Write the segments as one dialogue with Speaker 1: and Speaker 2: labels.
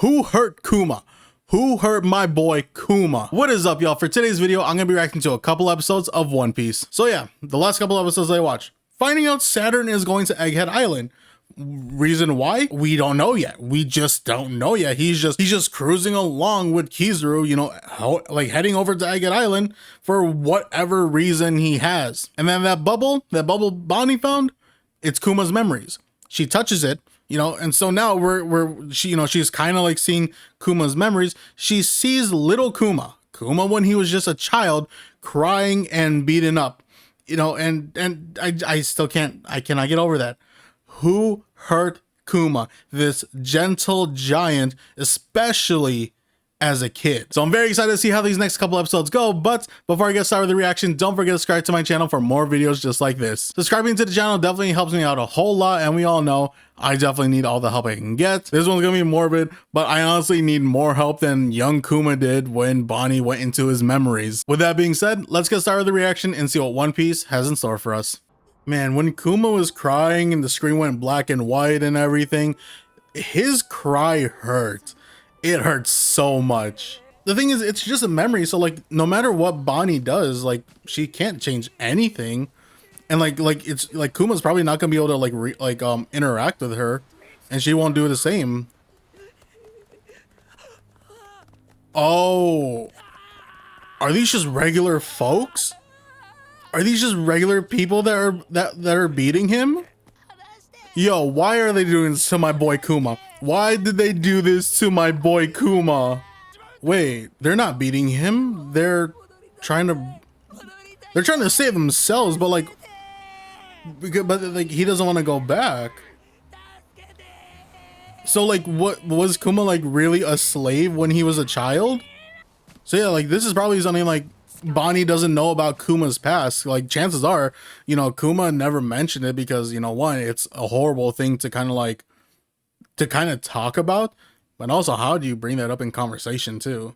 Speaker 1: Who hurt Kuma? Who hurt my boy Kuma? What is up, y'all? For today's video, I'm gonna be reacting to a couple episodes of One Piece. So yeah, the last couple episodes I watched. Finding out Saturn is going to Egghead Island. Reason why? We don't know yet. We just don't know yet. He's just cruising along with Kizaru, you know, like heading over to Egghead Island for whatever reason he has. And then that bubble Bonnie found, it's Kuma's memories. She touches it, you know, and so now she's kind of like seeing Kuma's memories. She sees little Kuma when he was just a child, crying and beaten up, you know, and I still cannot get over that. Who hurt Kuma, this gentle giant, especially as a kid? So I'm very excited to see how these next couple episodes go, but before I get started with the reaction, don't forget to subscribe to my channel for more videos just like this. Subscribing to the channel definitely helps me out a whole lot, and we all know I definitely need all the help I can get. This one's gonna be morbid, but I honestly need more help than young Kuma did when Bonnie went into his memories. With that being said, let's get started with the reaction and see what One Piece has in store for us. Man, when Kuma was crying and the screen went black and white and everything, his cry hurt. It hurts so much. The thing is, it's just a memory, so like no matter what Bonnie does, like she can't change anything. And like it's like Kuma's probably not gonna be able to interact with her, and she won't do the same. Oh, are these just regular folks? Are these just regular people that are beating him? Yo, why are they doing this to my boy Kuma? Why did they do this to my boy Kuma? Wait, they're not beating him. They're trying to save themselves, but like he doesn't want to go back. So like, what was Kuma like really a slave when he was a child? So yeah, like this is probably something like Bonnie doesn't know about Kuma's past. Like chances are, you know, Kuma never mentioned it because, you know, one, it's a horrible thing to kind of talk about, but also how do you bring that up in conversation too?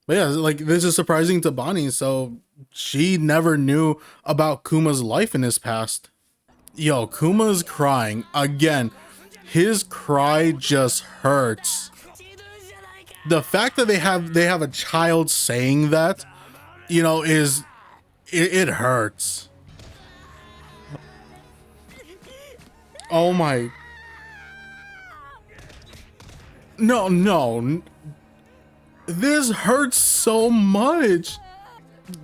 Speaker 1: But yeah, like this is surprising to Bonnie, so she never knew about Kuma's life in his past. Yo, Kuma's crying again. His cry just hurts. The fact that they have a child saying that, you know, it hurts. Oh my. No. This hurts so much.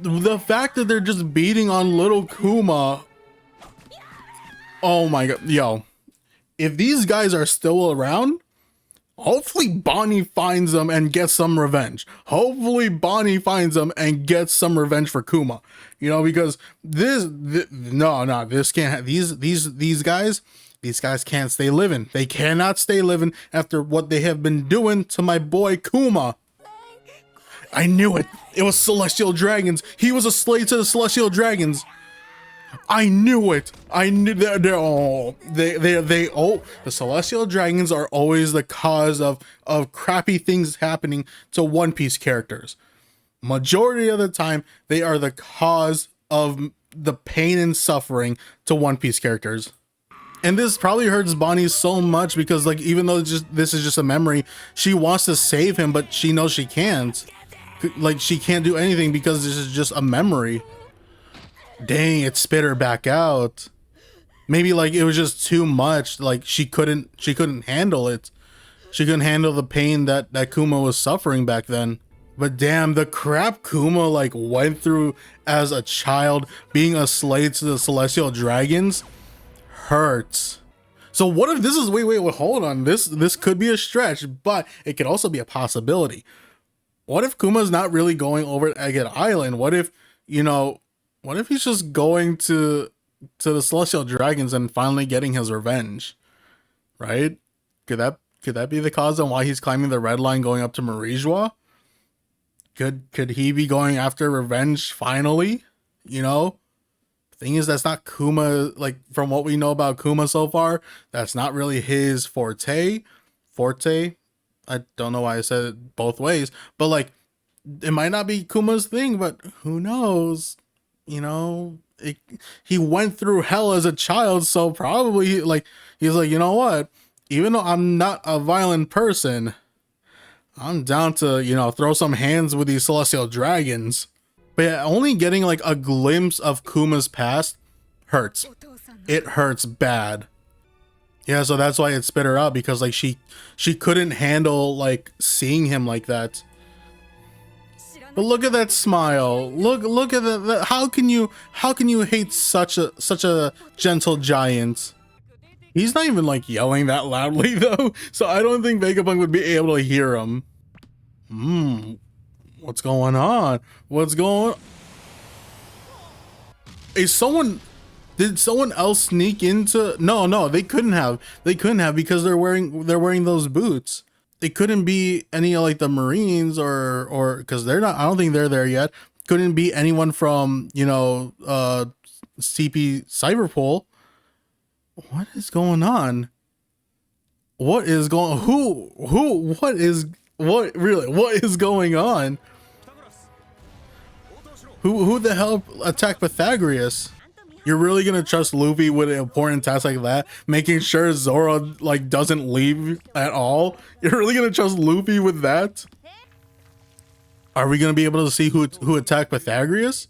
Speaker 1: The fact that they're just beating on little Kuma. Oh my god. Yo, if these guys are still around, hopefully Bonnie finds them and gets some revenge. Hopefully Bonnie finds them and gets some revenge for Kuma. You know, because this can't. These guys can't stay living. They cannot stay living after what they have been doing to my boy Kuma. I knew it. It was celestial dragons. He was a slave to the celestial dragons. I knew it. I knew that. The celestial dragons are always the cause of crappy things happening to One Piece characters. Majority of the time, they are the cause of the pain and suffering to One Piece characters. And this probably hurts Bonnie so much because, like, even though this is just a memory, she wants to save him, but she knows she can't. Like, she can't do anything because this is just a memory. Dang, it spit her back out. Maybe like it was just too much. Like she couldn't handle it. She couldn't handle the pain that Kuma was suffering back then. But damn, the crap Kuma like went through as a child, being a slave to the celestial dragons, hurts. So what if this is wait, hold on. This could be a stretch, but it could also be a possibility. What if Kuma's not really going over to Egghead Island? What if, you know, what if he's just going to the celestial dragons and finally getting his revenge? Right? Could that be the cause on why he's climbing the red line going up to Marijois? Could he be going after revenge finally? You know? Thing is, that's not Kuma, like from what we know about Kuma so far, that's not really his forte. I don't know why I said it both ways, but like it might not be Kuma's thing, but who knows? You know, he went through hell as a child, so probably like he's like, you know what, even though I'm not a violent person, I'm down to, you know, throw some hands with these celestial dragons. But yeah, only getting like a glimpse of Kuma's past hurts. It hurts bad. Yeah, so that's why it spit her out, because like she couldn't handle like seeing him like that. But look at that smile. Look at that. How can you hate such a gentle giant? He's not even like yelling that loudly though, so I don't think Vegapunk would be able to hear him. What's going on? What's going? Did someone else sneak into? No, they couldn't have. They couldn't have, because they're wearing those boots. It couldn't be any of like the Marines or because they're not. I don't think they're there yet. Couldn't be anyone from, you know, CP Cyberpool. What is going on? What is going? What is going on? Who the hell attacked Pythagoras? You're really gonna trust Luffy with an important task like that, making sure Zoro like doesn't leave at all? You're really gonna trust Luffy with that? Are we gonna be able to see who attacked Pythagoras?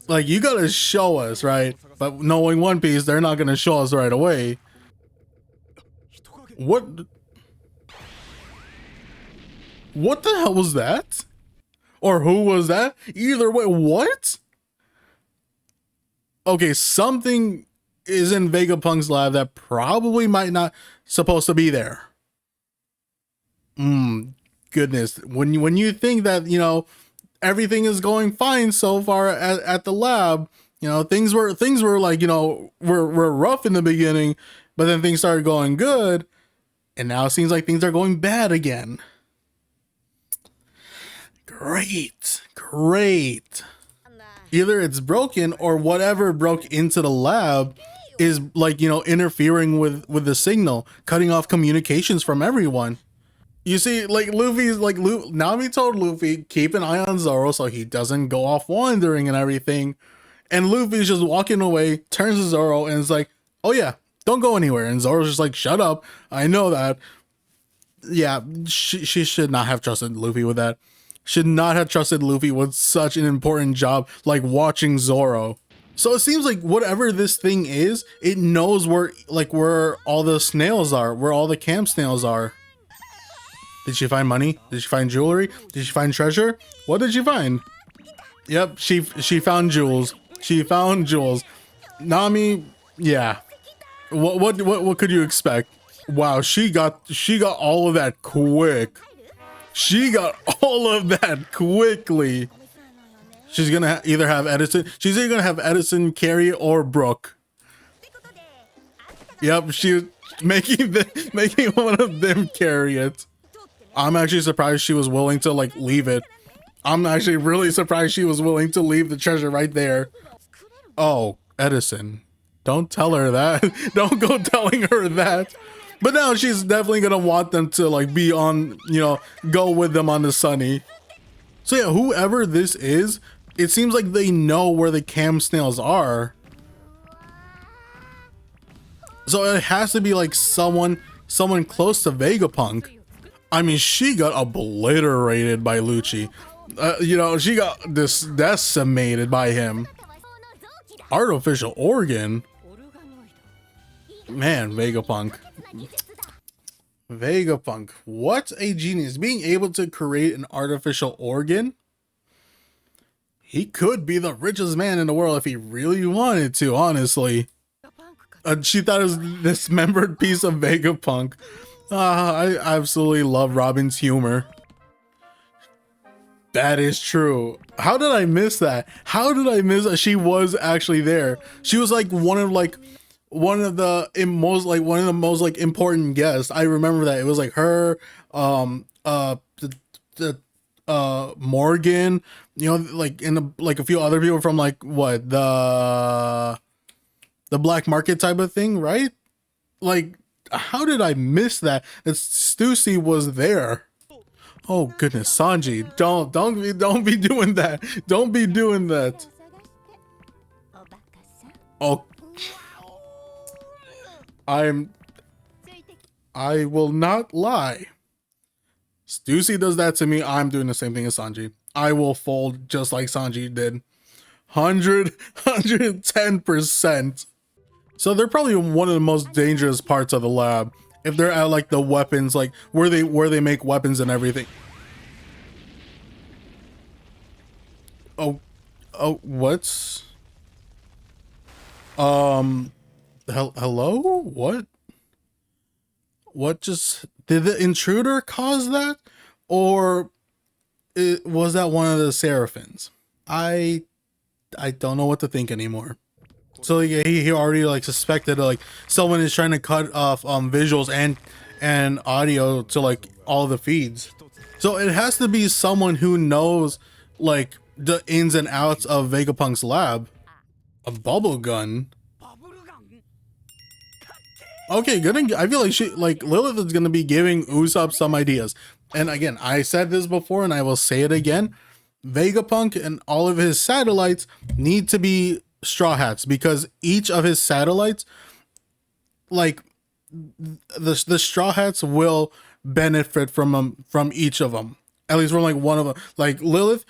Speaker 1: Like, you gotta show us, right? But knowing One Piece, they're not gonna show us right away. What the hell was that? Or who was that? Either way, what? Okay, something is in Vegapunk's lab that probably might not supposed to be there. Goodness. When you think that, you know, everything is going fine so far at the lab, you know, things were like, you know, were rough in the beginning, but then things started going good, and now it seems like things are going bad again. Great. Either it's broken, or whatever broke into the lab is like, you know, interfering with the signal, cutting off communications from everyone. You see, like Luffy's like Nami told Luffy, keep an eye on Zoro so he doesn't go off wandering and everything. And Luffy's just walking away, turns to Zoro and is like, oh yeah, don't go anywhere. And Zoro's just like, shut up. I know that. Yeah, she should not have trusted Luffy with that. Should not have trusted Luffy with such an important job like watching Zoro. So it seems like whatever this thing is, it knows where all the snails are, where all the camp snails are. Did she find money? Did she find jewelry? Did she find treasure? What did she find? Yep, she found jewels. She found jewels. Nami, yeah. What could you expect? Wow, she got all of that quick. She got all of that quickly. She's gonna either have Edison. She's either gonna have Edison carry it or Brooke. Yep, she's making one of them carry it. I'm actually surprised she was willing to like leave it. I'm actually really surprised she was willing to leave the treasure right there. Oh, Edison, don't tell her that. Don't go telling her that. But now she's definitely gonna want them to like be on, you know, go with them on the Sunny. So yeah, whoever this is, it seems like they know where the cam snails are. So it has to be like someone close to Vegapunk. I mean, she got obliterated by Lucci. You know, she got decimated by him. Artificial organ? Man, Vegapunk. Vegapunk, what a genius. Being able to create an artificial organ. He could be the richest man in the world if he really wanted to, honestly. She thought it was this dismembered piece of Vegapunk. I absolutely love Robin's humor. That is true. How did I miss that? How did I miss that she was actually there? She was like one of the most like important guests. I remember that. It was like her, Morgan, you know, like like a few other people from like what, the black market type of thing, right? Like, how did I miss that? That Stussy was there. Oh goodness, Sanji, don't be doing that. Don't be doing that. Oh, I will not lie. Stussy does that to me, I'm doing the same thing as Sanji. I will fold just like Sanji did. 110%. So they're probably one of the most dangerous parts of the lab. If they're at like the weapons, like where they make weapons and everything. Oh, what's hello? What just did the intruder cause that, or was that one of the Seraphins? I don't know what to think anymore. So yeah, he already like suspected like someone is trying to cut off visuals and audio to like all the feeds. So it has to be someone who knows like the ins and outs of Vegapunk's lab. A bubble gun. Okay, good. I feel like Lilith is gonna be giving Usopp some ideas. And again, I said this before and I will say it again. Vegapunk and all of his satellites need to be Straw Hats, because each of his satellites, like the Straw Hats will benefit from each of them, at least from like one of them. Like Lilith,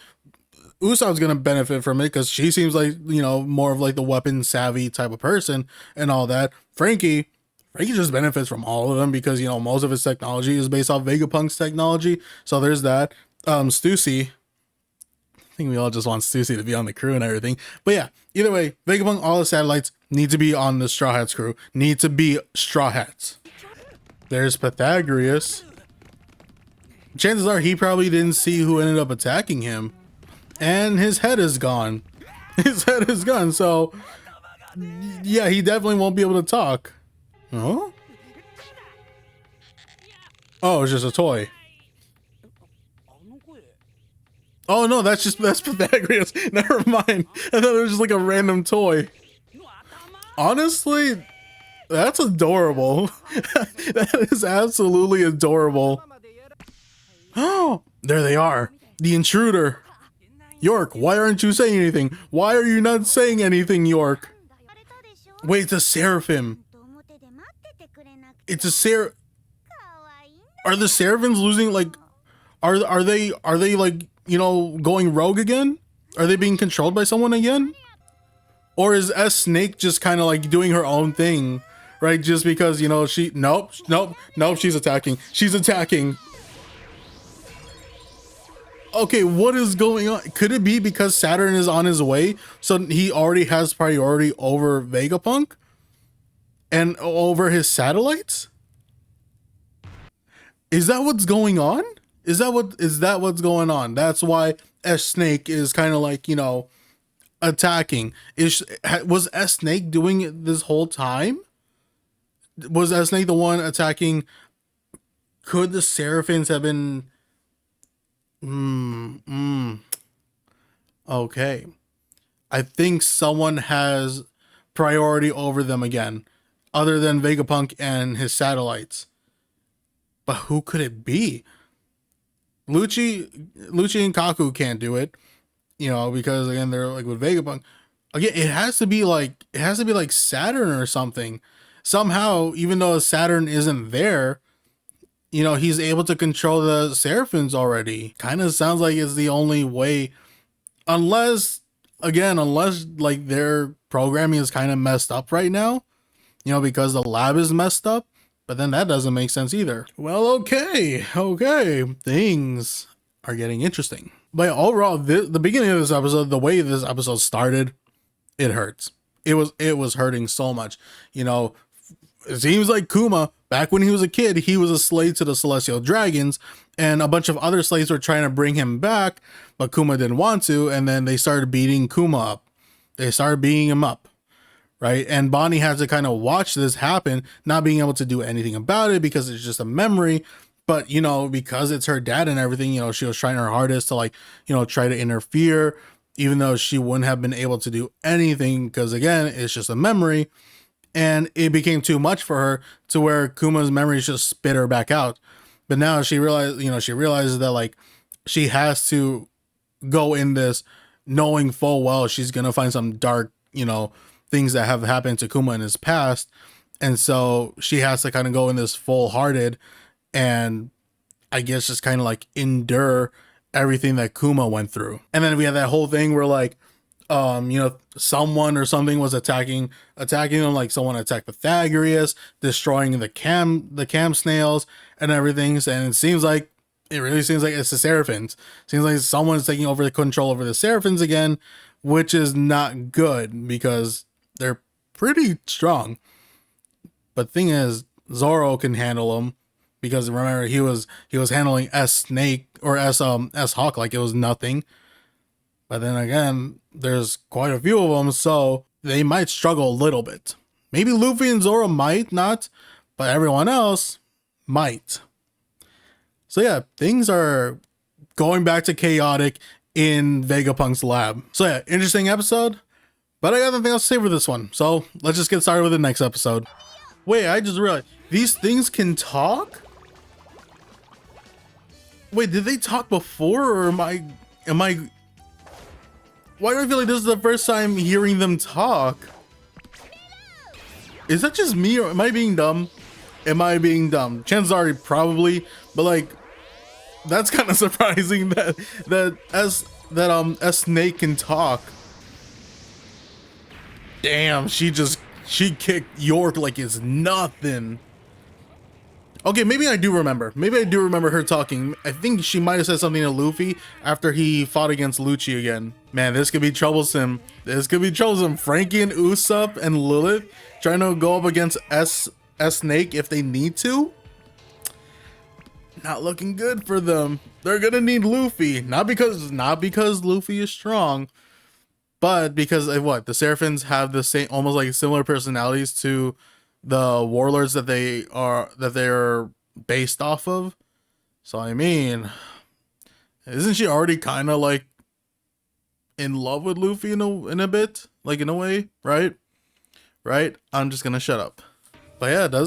Speaker 1: Usopp's gonna benefit from it because she seems like, you know, more of like the weapon savvy type of person and all that. Frankie just benefits from all of them because, you know, most of his technology is based off Vegapunk's technology. So there's that. Stussy, I think we all just want Stussy to be on the crew and everything. But yeah, either way, Vegapunk, all the satellites need to be on the Straw Hats crew. Need to be Straw Hats. There's Pythagoras. Chances are he probably didn't see who ended up attacking him. And his head is gone. His head is gone, so yeah, he definitely won't be able to talk. Huh? Oh, it's just a toy. Oh no, that's Pythagoras. Never mind. I thought it was just like a random toy. Honestly, that's adorable. That is absolutely adorable. Oh, there they are. The intruder. York, why aren't you saying anything? Why are you not saying anything, York? Wait, it's a Seraphim. It's a Are the Seraphins losing, like, are they like, you know, going rogue again? Are they being controlled by someone again? Or is S Snake just kind of like doing her own thing, right? Just because, you know, nope, she's attacking. She's attacking. Okay, what is going on? Could it be because Saturn is on his way, so he already has priority over Vegapunk and over his satellites? Is that what's going on? Is that what's going on? That's why S Snake is kind of like, you know, attacking. Was S Snake doing it this whole time? Was S Snake the one attacking? Could the Seraphins have been? Okay. I think someone has priority over them again, other than Vegapunk and his satellites. But who could it be? Lucci and Kaku can't do it, you know, because again, they're like with Vegapunk. Again, it has to be like Saturn or something. Somehow, even though Saturn isn't there, you know, he's able to control the Seraphins already. Kind of sounds like it's the only way, unless like their programming is kind of messed up right now, you know, because the lab is messed up. But then that doesn't make sense either. Well, okay, things are getting interesting. But overall, the beginning of this episode, the way this episode started, it hurts. It was hurting so much. You know, it seems like Kuma, back when he was a kid, he was a slave to the Celestial Dragons, and a bunch of other slaves were trying to bring him back, but Kuma didn't want to, and then they started beating Kuma up. They started beating him up, right? And Bonnie had to kind of watch this happen, not being able to do anything about it because it's just a memory. But, you know, because it's her dad and everything, you know, she was trying her hardest to, like, you know, try to interfere, even though she wouldn't have been able to do anything because, again, it's just a memory. And it became too much for her to where Kuma's memories just spit her back out. But now she realizes that, like, she has to go in this knowing full well she's going to find some dark, you know, things that have happened to Kuma in his past. And so she has to kind of go in this full-hearted and I guess just kind of like endure everything that Kuma went through. And then we had that whole thing where like, someone or something was attacking them, like someone attacked Pythagoras, destroying the cam snails and everything. And it really seems like it's the Seraphins. Seems like someone's taking over the control over the Seraphins again, which is not good because they're pretty strong. But thing is, Zoro can handle them because remember he was handling S Snake or S Hawk like it was nothing. But then again, there's quite a few of them, so they might struggle a little bit. Maybe Luffy and Zoro might not, but everyone else might. So yeah, things are going back to chaotic in Vegapunk's lab. So yeah, interesting episode, but I got nothing else to say for this one. So let's just get started with the next episode. Wait, I just realized these things can talk? Wait, did they talk before or am I why do I feel like this is the first time hearing them talk? Is that just me or am I being dumb? Am I being dumb? Chances are probably, but like that's kind of surprising that S Snake can talk. Damn, she kicked York like it's nothing. Okay, maybe I do remember. Maybe I do remember her talking. I think she might have said something to Luffy after he fought against Lucci again. Man, this could be troublesome. This could be troublesome. Frankie and Usopp and Lilith trying to go up against S Snake if they need to. Not looking good for them. They're gonna need Luffy. Not because Luffy is strong, but because of what? The Seraphins have the same, almost like similar personalities to the warlords that they're based off of. So I mean, isn't she already kind of like in love with Luffy in a bit, like in a way, right? I'm just gonna shut up. But yeah,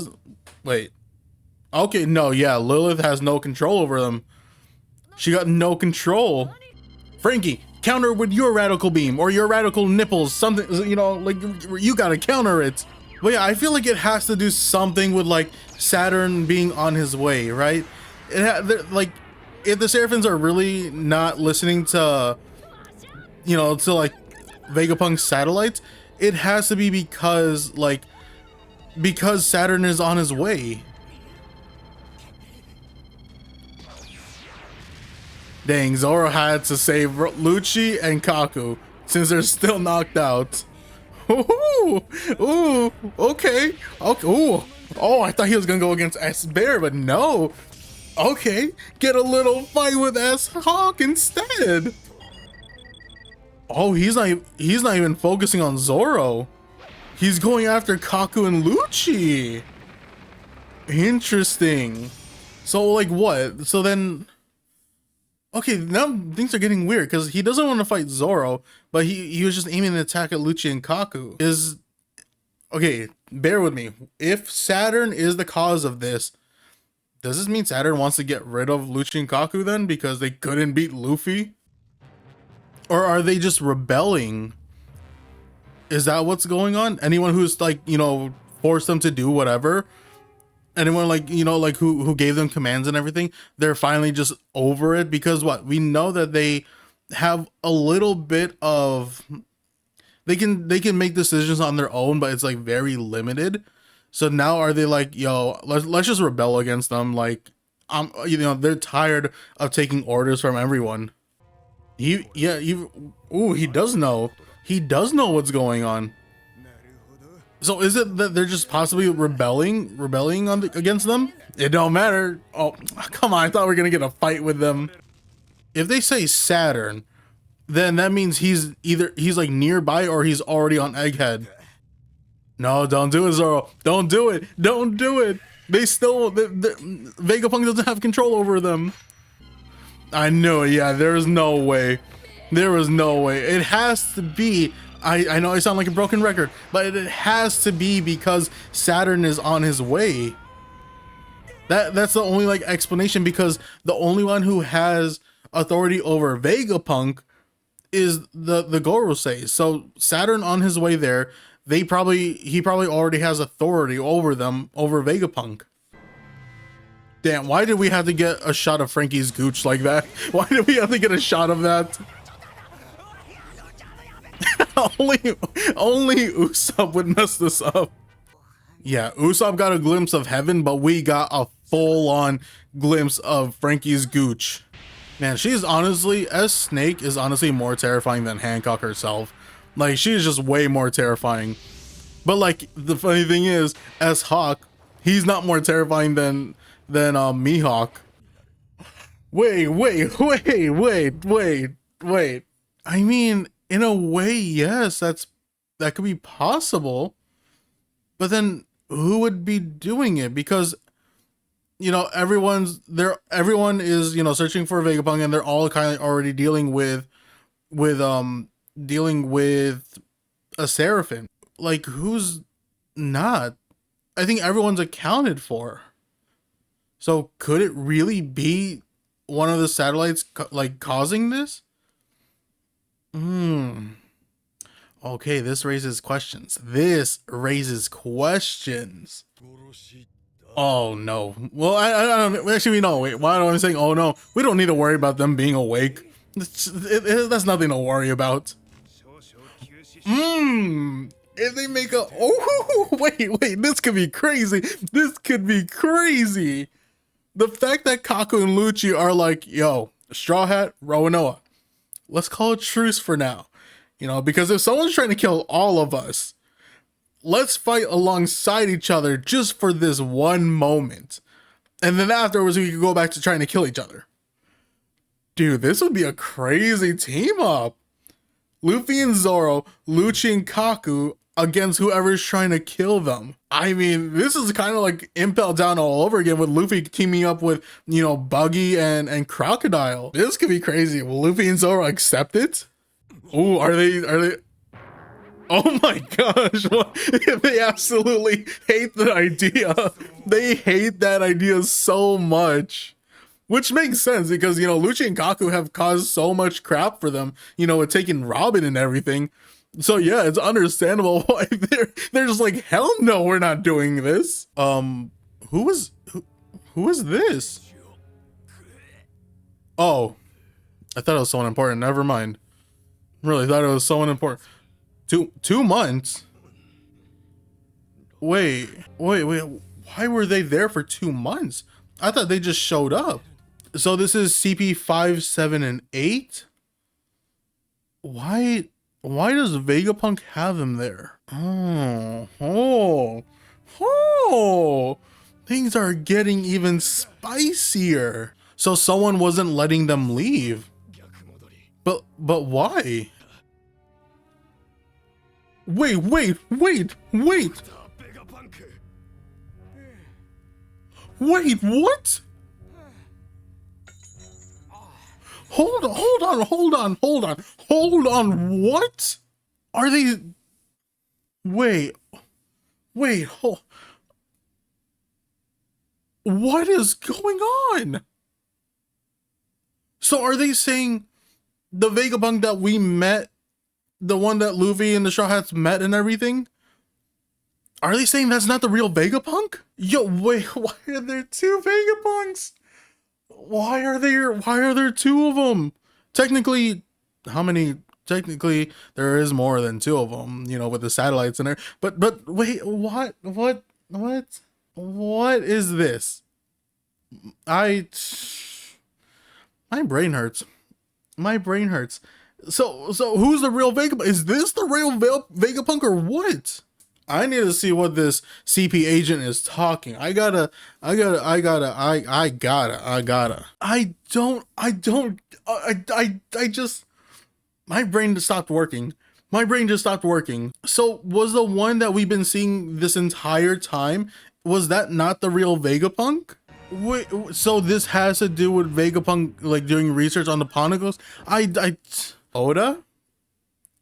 Speaker 1: wait. Okay, no, yeah, Lilith has no control over them. She got no control. Frankie, counter with your radical beam or your radical nipples, something, like you gotta counter it. But yeah, I feel like it has to do something with like Saturn being on his way, right? Like if the Seraphins are really not listening to, to like Vegapunk's satellites, it has to be because Saturn is on his way. Dang, Zoro had to save Lucci and Kaku since they're still knocked out. Ooh, okay. Ooh. Oh, I thought he was gonna go against S Bear, but no. Okay, get a little fight with S Hawk instead. Oh, he's not even focusing on Zoro. He's going after Kaku and Lucci. Interesting. So like what? So then, okay, now things are getting weird because he doesn't want to fight Zoro, but he was just aiming an attack at Lucci and Kaku. Okay, bear with me. If Saturn is the cause of this, does this mean Saturn wants to get rid of Lucci and Kaku then because they couldn't beat Luffy? Or are they just rebelling? Is that what's going on? Anyone who's like, forced them to do whatever? Anyone like, who gave them commands and everything, they're finally just over it because what? We know that they have a little bit of, they can make decisions on their own, but it's like very limited. So now are they like, yo, let's just rebel against them? Like, they're tired of taking orders from everyone. He does know. He does know what's going on. So is it that they're just possibly rebelling against them? It don't matter. Oh, come on. I thought we were going to get a fight with them. If they say Saturn, then that means he's like nearby or he's already on Egghead. No, don't do it, Zoro. Don't do it. Don't do it. Vegapunk doesn't have control over them. I knew it. Yeah, there is no way. There was no way. It has to be. I know I sound like a broken record, but it has to be because Saturn is on his way. That's the only like explanation, because the only one who has authority over Vegapunk is the Gorosei. So Saturn on his way there, he probably already has authority over them, over Vegapunk. Damn, why did we have to get a shot of Frankie's gooch like that? Why did we have to get a shot of that? only Usopp would mess this up. Yeah, Usopp got a glimpse of heaven, but we got a full-on glimpse of Frankie's gooch. Man, she's honestly, as Snake is honestly more terrifying than Hancock herself. Like, she's just way more terrifying. But like, the funny thing is, as Hawk, he's not more terrifying than Mihawk. Wait. I mean, in a way, yes, that could be possible. But then who would be doing it? Because, you know, everyone is, you know, searching for Vegapunk, and they're all kind of already dealing with a Seraphim. Like, who's not? I think everyone's accounted for. So could it really be one of the satellites like causing this? Okay, this raises questions. Oh no. Well, I don't actually, no, wait, why am I saying oh no? We don't need to worry about them being awake. That's nothing to worry about. If they make a wait, this could be crazy. The fact that Kaku and Lucci are like, yo, Straw Hat, Roanoa, let's call a truce for now. You know, because if someone's trying to kill all of us, let's fight alongside each other just for this one moment. And then afterwards we could go back to trying to kill each other. Dude, this would be a crazy team up. Luffy and Zoro, Lucci and Kaku against whoever's trying to kill them. I mean, this is kind of like Impel Down all over again, with Luffy teaming up with, you know, Buggy and Crocodile. This could be crazy. Will Luffy and Zoro accept it? Ooh, are they? Oh my gosh, they absolutely hate the idea. They hate that idea so much. Which makes sense because, you know, Lucci and Kaku have caused so much crap for them, you know, with taking Robin and everything. So yeah, it's understandable why they're just like, hell no, we're not doing this. Who is this? Oh, I thought it was someone important. Never mind. Really thought it was someone important. 2 months? Wait. Why were they there for 2 months? I thought they just showed up. So this is CP 5, 7, and 8? Why does Vegapunk have them there? Oh. Things are getting even spicier. So someone wasn't letting them leave. But why? Wait. Wait, what? Hold on, what? Are they... Wait, what is going on? So are they saying the Vegapunk that we met, the one that Luffy and the Straw Hats met and everything, are they saying that's not the real Vegapunk? Yo, wait, why are there 2 Vegapunks? Why are there 2 of them? Technically, how many? Technically, there is more than 2 of them, you know, with the satellites in there. But wait, what is this? My brain hurts. So who's the real Vegapunk? Is this the real Vegapunk or what? I need to see what this CP agent is talking. I gotta. My brain just stopped working. So was the one that we've been seeing this entire time, was that not the real Vegapunk? Wait, so this has to do with Vegapunk like doing research on the Poneglyphs? Oda,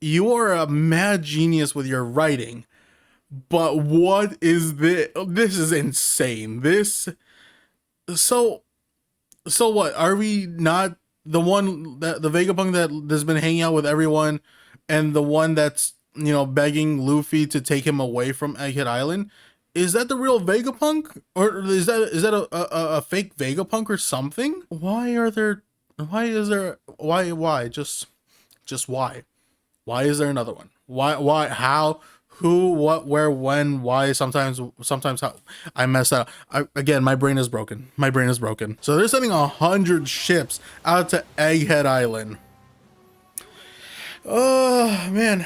Speaker 1: you are a mad genius with your writing. But what is this? This is insane. So what? Are we not the one that the Vegapunk that's been hanging out with everyone, and the one that's, you know, begging Luffy to take him away from Egghead Island? Is that the real Vegapunk, or is that a fake Vegapunk or something? Why are there? Why is there? Why? Just why? Why is there another one? Why? How? Who? What? Where? When? Why? Sometimes how? I mess up. Again, my brain is broken. My brain is broken. So they're sending 100 ships out to Egghead Island. Oh man,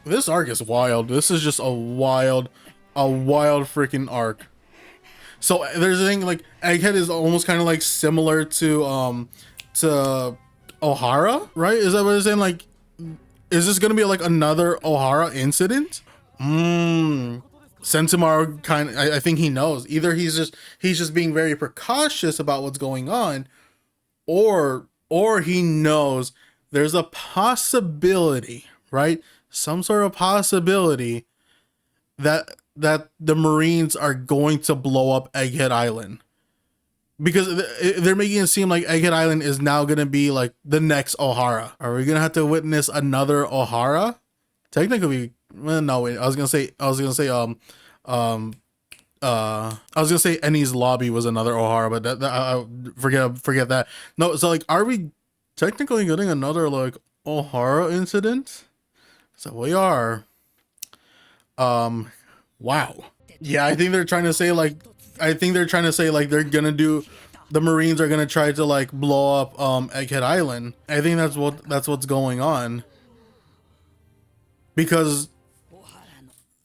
Speaker 1: this arc is wild. This is just a wild freaking arc. So there's a thing like Egghead is almost kind of like similar to Ohara, right? Is that what it's saying? Like, is this gonna be like another Ohara incident? Sentomaru I think he knows. Either he's just being very precautious about what's going on, or he knows there's a possibility, right? Some sort of possibility that the Marines are going to blow up Egghead Island, because they're making it seem like Egghead Island is now going to be like the next Ohara. Are we going to have to witness another Ohara? Technically, well, no, wait, I was going to say Eni's lobby was another Ohara, but I forget that. No, so like, are we technically getting another like Ohara incident? So we are. Wow. Yeah, I think they're trying to say like they're gonna do, the Marines are gonna try to like blow up Egghead Island. I think that's what's going on. Because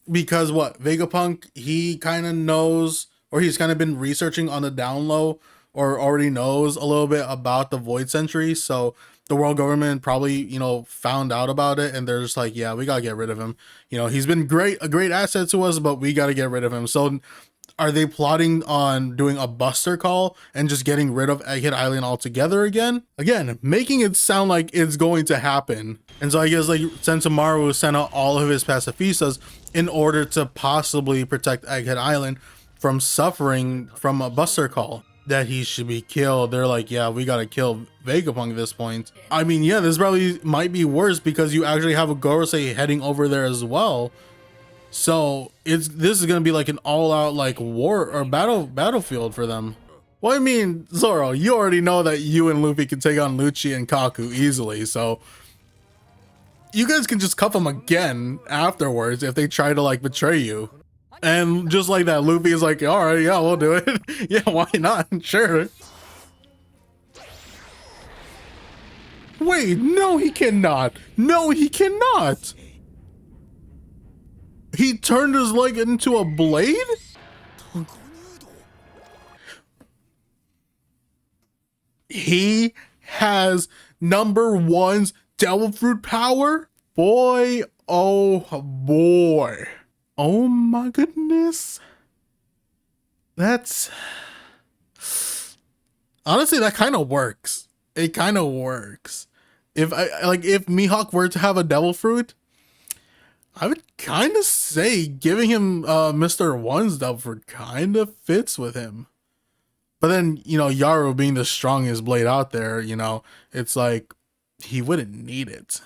Speaker 1: what? Vegapunk, he kind of knows, or he's kind of been researching on the down low, or already knows a little bit about the Void Sentry. So the world government probably, you know, found out about it, and they're just like, yeah, we gotta get rid of him. You know, he's been a great asset to us, but we gotta get rid of him. So are they plotting on doing a buster call and just getting rid of Egghead Island altogether again? Again, making it sound like it's going to happen. And so I guess like Sentomaru sent out all of his pacifistas in order to possibly protect Egghead Island from suffering from a buster call that he should be killed. They're like, yeah, we gotta kill Vegapunk at this point. I mean, yeah, this probably might be worse because you actually have a Gorosei heading over there as well. So this is gonna be like an all-out like war or battlefield for them. Well, I mean, Zoro, you already know that you and Luffy can take on Lucci and Kaku easily, so you guys can just cuff them again afterwards if they try to like betray you. And just like that, Luffy is like, all right, yeah, we'll do it. Yeah, why not? Sure. Wait, no, he cannot. No, he cannot. He turned his leg into a blade? He has #1's devil fruit power? Boy, oh boy. Oh my goodness. That's... honestly, that kind of works. It kind of works. If if Mihawk were to have a devil fruit, I would kind of say giving him Mr. One's devil fruit kind of fits with him. But then, you know, Yaru being the strongest blade out there, you know, it's like he wouldn't need it.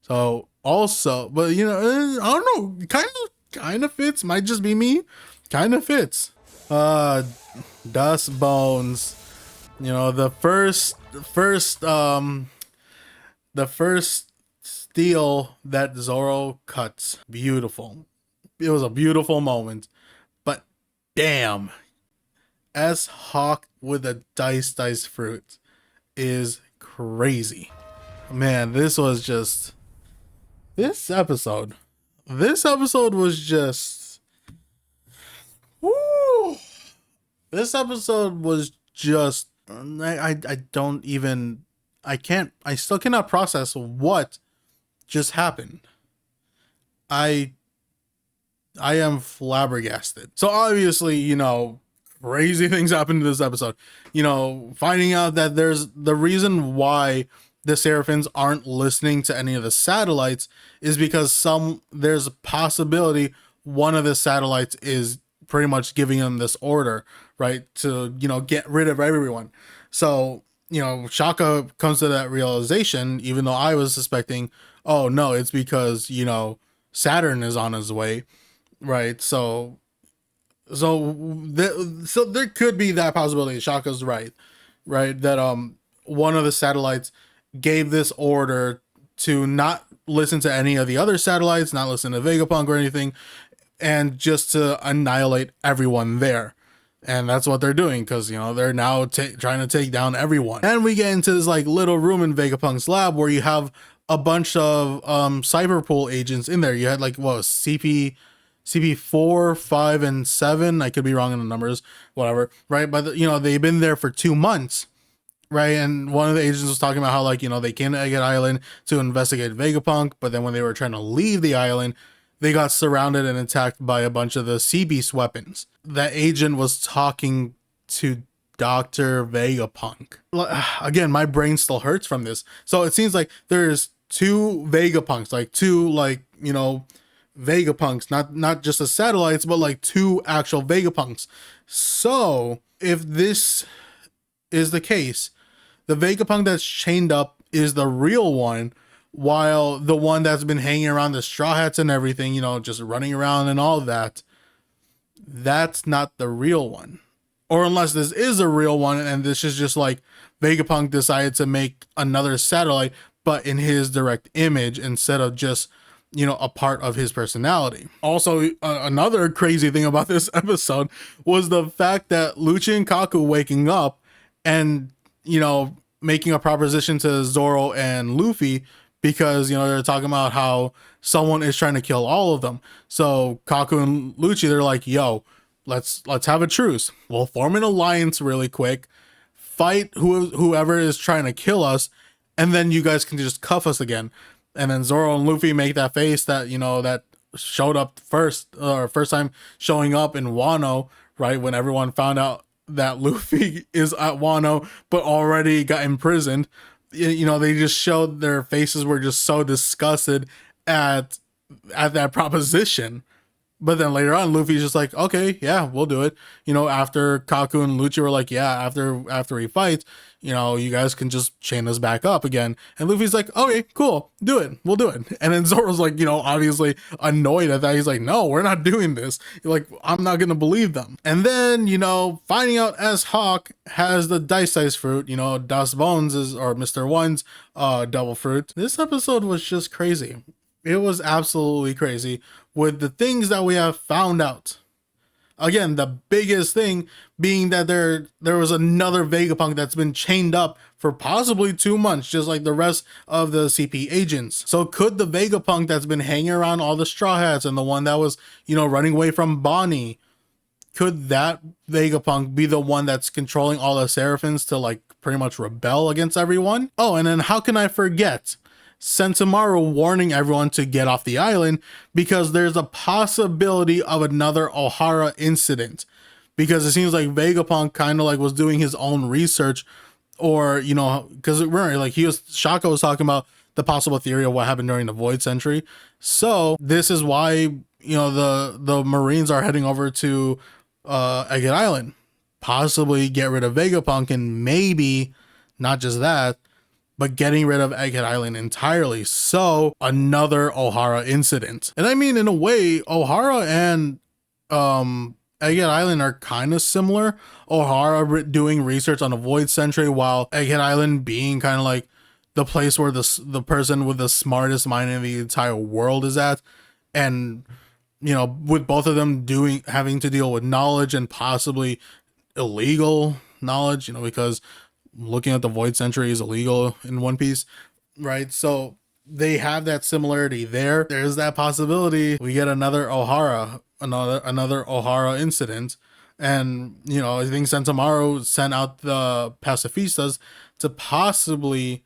Speaker 1: So also, but you know, I don't know, kind of fits. Might just be me. Kind of fits. Dust Bones. You know, the first steel that Zoro cuts. Beautiful. It was a beautiful moment. But damn, S-Hawk with a dice fruit is crazy. Man, this episode was just, woo. This episode was just, I still cannot process what just happened. I am flabbergasted. So obviously, you know, crazy things happened in this episode. You know, finding out that there's the reason why the Seraphins aren't listening to any of the satellites is because there's a possibility one of the satellites is pretty much giving them this order, right, to, you know, get rid of everyone. So, you know, Shaka comes to that realization, even though I was suspecting, oh no, it's because, you know, Saturn is on his way, right? So So there could be that possibility. Shaka's right? That one of the satellites gave this order to not listen to any of the other satellites, not listen to Vegapunk or anything, and just to annihilate everyone there. And that's what they're doing, because they're now trying to take down everyone. And we get into this like little room in Vegapunk's lab where you have a bunch of cyberpool agents in there. You had like what, CP4, 5, and 7. I could be wrong in the numbers, whatever, right? But they've been there for 2 months, right? And one of the agents was talking about how like they came to Egghead Island to investigate Vegapunk, but then when they were trying to leave the island, they got surrounded and attacked by a bunch of the sea beast weapons. That agent was talking to Dr. Vegapunk. Again, my brain still hurts from this. So it seems like there's two Vegapunks, like two Vegapunks, not just the satellites, but like two actual Vegapunks. So if this is the case, the Vegapunk that's chained up is the real one, while the one that's been hanging around the Straw Hats and everything, just running around and all of that, that's not the real one. Or unless this is a real one and this is just like Vegapunk decided to make another satellite, but in his direct image instead of just a part of his personality. Also, another crazy thing about this episode was the fact that Lucci and Kaku waking up and making a proposition to Zoro and Luffy, because they're talking about how someone is trying to kill all of them. So Kaku and Lucci, they're like, yo, let's have a truce. We'll form an alliance really quick, fight whoever is trying to kill us, and then you guys can just cuff us again. And then Zoro and Luffy make that face that that showed up first time showing up in Wano, right? When everyone found out that Luffy is at Wano but already got imprisoned. They just showed their faces were just so disgusted at that proposition. But then later on, Luffy's just like, okay, yeah, we'll do it. After Kaku and Lucci were like, yeah, after he fights, you guys can just chain us back up again. And Luffy's like, okay, cool, do it, we'll do it. And then Zoro's like, obviously annoyed at that. He's like, no, we're not doing this. Like, I'm not gonna believe them. And then, finding out as Hawk has the dice fruit, Das Bones or Mr. One's double fruit. This episode was just crazy. It was absolutely crazy with the things that we have found out. Again, the biggest thing being that there was another Vegapunk that's been chained up for possibly 2 months, just like the rest of the CP agents. So could the Vegapunk that's been hanging around all the Straw Hats and the one that was, running away from Bonnie, could that Vegapunk be the one that's controlling all the Seraphins to like pretty much rebel against everyone? Oh, and then how can I forget Sentomaru warning everyone to get off the island, because there's a possibility of another Ohara incident, because it seems like Vegapunk kind of like was doing his own research, or because remember, like Shaka was talking about the possible theory of what happened during the Void Century. So this is why the Marines are heading over to Egghead Island, possibly get rid of Vegapunk, and maybe not just that, but getting rid of Egghead Island entirely. So another Ohara incident. And I mean, in a way, Ohara and Egghead Island are kind of similar. Ohara doing research on a Void Century, while Egghead Island being kind of like the place where the person with the smartest mind in the entire world is at. And with both of them having to deal with knowledge and possibly illegal knowledge, because looking at the Void Century is illegal in One Piece, right? So they have that similarity there. There's that possibility we get another Ohara incident. And I think Sentomaru sent out the pacifistas to possibly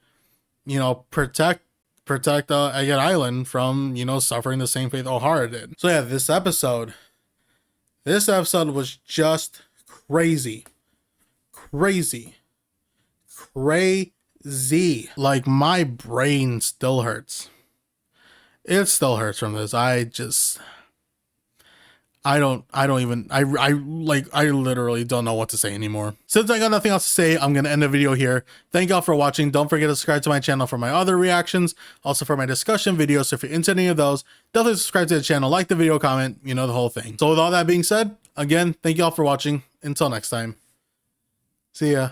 Speaker 1: protect Egghead Island from suffering the same fate Ohara did. So yeah, this episode was just crazy. Like, my brain still hurts. It still hurts from this. I literally don't know what to say anymore. Since I got nothing else to say, I'm gonna end the video here. Thank y'all for watching. Don't forget to subscribe to my channel for my other reactions, also for my discussion videos. So if you're into any of those, definitely subscribe to the channel, like the video, comment, the whole thing. So with all that being said, again, thank y'all for watching. Until next time. See ya.